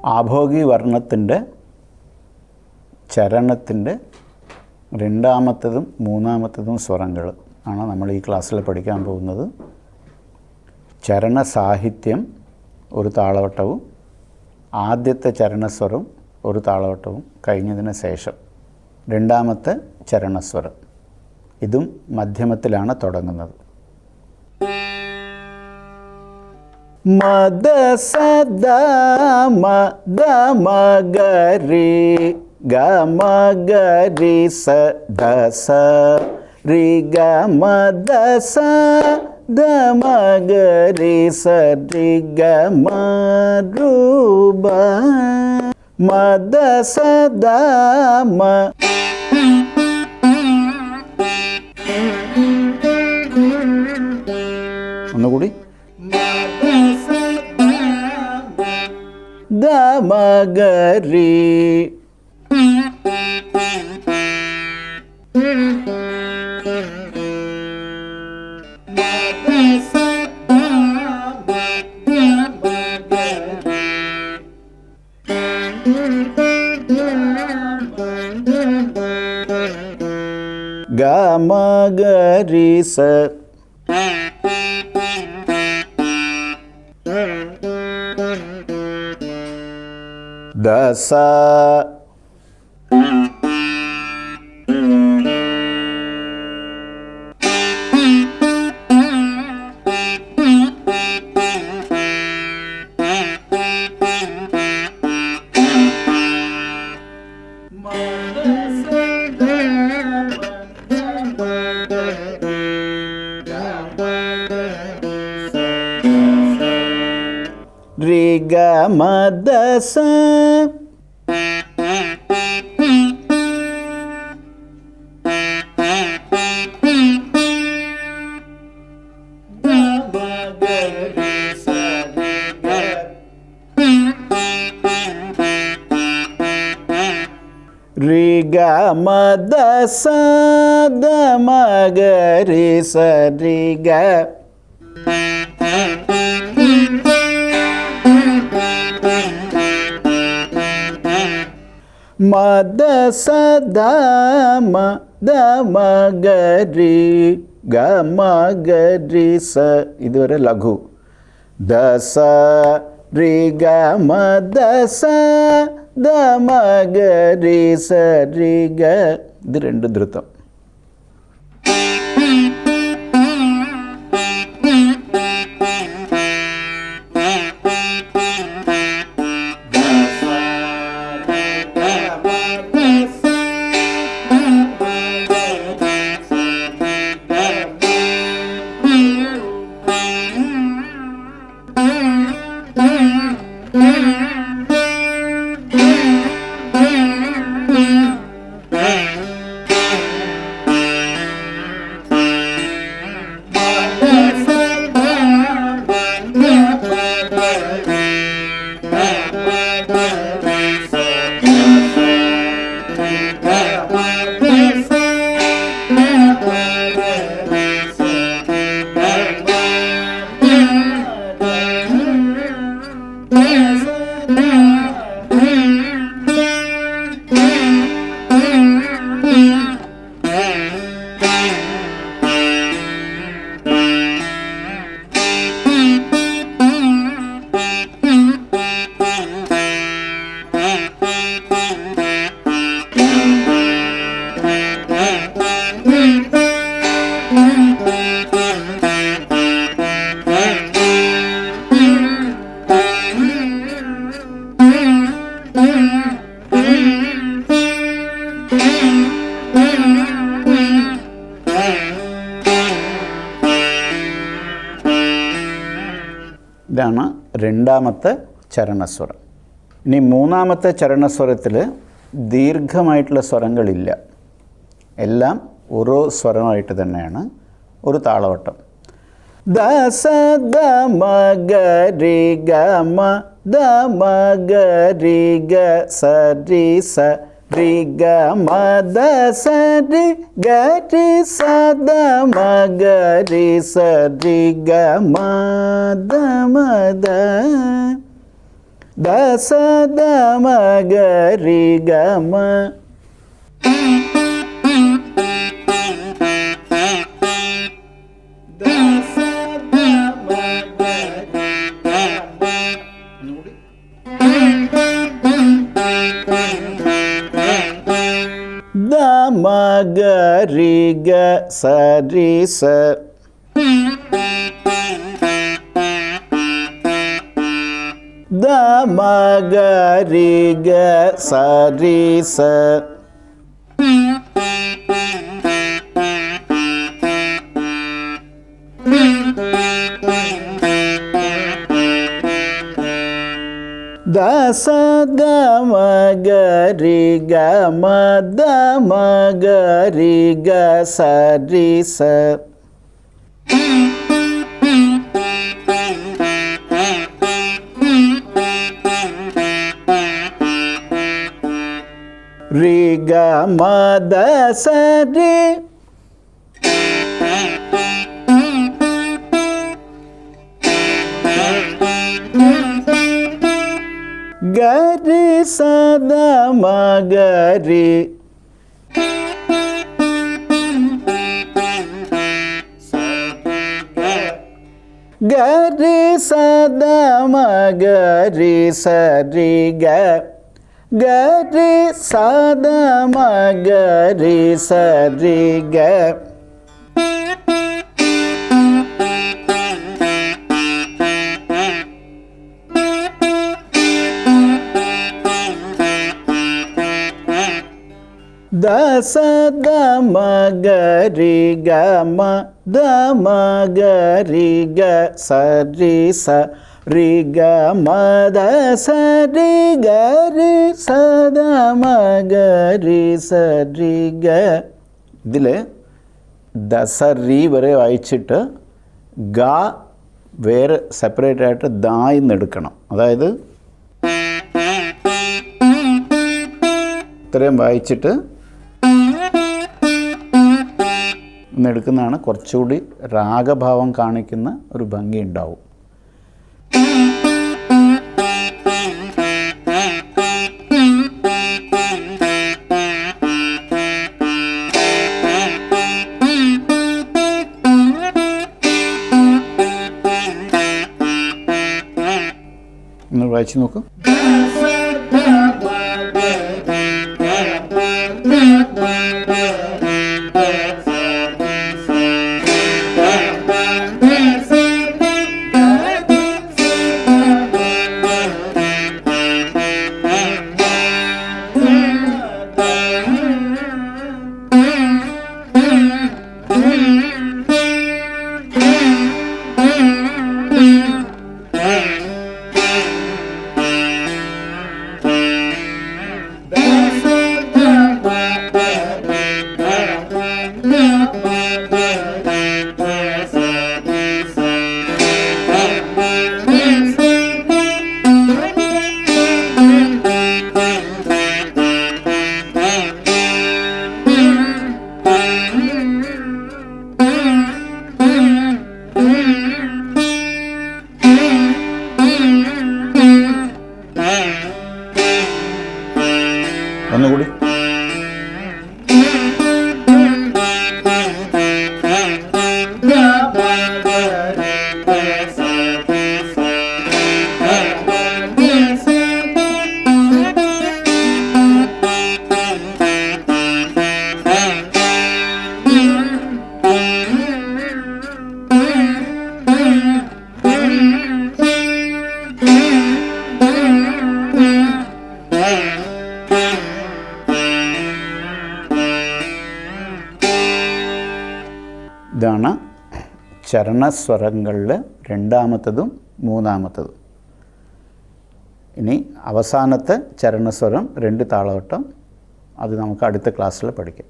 ആഭോഗി വർണ്ണത്തിൻ്റെ ചരണത്തിൻ്റെ രണ്ടാമത്തതും മൂന്നാമത്തതും സ്വരങ്ങൾ ആണ് നമ്മൾ ഈ ക്ലാസ്സിൽ പഠിക്കാൻ പോകുന്നത്. ചരണ സാഹിത്യം ഒരു താളവട്ടവും ആദ്യത്തെ ചരണസ്വരം ഒരു താളവട്ടവും കഴിഞ്ഞതിന് ശേഷം രണ്ടാമത്തെ ചരണസ്വരം, ഇതും മധ്യമത്തിലാണ് തുടങ്ങുന്നത്. മദ സദ മദ മഗരി ഗമ ഗരി സദ സ രി ഗമ ദ സ ദ മഗരി സ രി ഗമ രൂപ മദ സദ മ. ഒന്നുകൂടി. ദമഗരി ഗമഗരി സ ദസ രി ഗമ ദസ രി ഗമ ദസ ദ മഗരി സ രി ഗ. മദ സദ മദ മഗരി ഗമ ഗരി സ, ഇതുവരെ ലഘു. ദസ രി ഗമ ദസ ദ മഗരി സ രി ഗ, ഇത് രണ്ട് ധൃതം. ഇതാണ് രണ്ടാമത്തെ ചരണസ്വരം. ഇനി മൂന്നാമത്തെ ചരണസ്വരത്തിൽ ദീർഘമായിട്ടുള്ള സ്വരങ്ങളില്ല, എല്ലാം ഓരോ സ്വരമായിട്ട് തന്നെയാണ്. ഒരു താളവട്ടം. ദസ ദ മഗരി ഗമ ദ മഗരി ഗ സ രി സ രി ഗമ ദ സ രി ഗ രി സ ദ മഗരി സ രി ഗമ ദ മ ദ. ദസ ദമ ഗരി ഗമ. ദമ ഗരി ഗ സരി സ. ദമ ഗരി ഗ സരി സ. ദസ ദമ ഗരി ഗമ ദമ ഗരി ഗ സരി സ. രി ഗമ ദസ രി. ഗരി സദ മഗരി. ഗരി സദ മഗരി സരി ഗ. ഗരി സദ മഗരി സരി ഗ. ദസ ദമ ഗരി ഗമ ദമ ഗരി ഗ സരി സ. രി ഗമ ദസ രി ഗരി സദ മഗരി സരി ഗ. ഇതിൽ ദസ രി വരെ വായിച്ചിട്ട് ഗ വേറെ സെപ്പറേറ്റ് ആയിട്ട് ദായിന്ന് എടുക്കണം. അതായത് ഇത്രയും വായിച്ചിട്ട് എടുക്കുന്നതാണ് കുറച്ചുകൂടി രാഗഭാവം കാണിക്കുന്ന ഒരു ഭംഗി ഉണ്ടാവും. ഒന്ന് വായിച്ചു നോക്കൂ. ഒന്നുകൂടി. ഇതാണ് ചരണസ്വരങ്ങളിൽ രണ്ടാമത്തതും മൂന്നാമത്തതും. ഇനി അവസാനത്തെ ചരണസ്വരം 2 താളവട്ടം, അത് നമുക്ക് അടുത്ത ക്ലാസ്സിൽ പഠിക്കാം.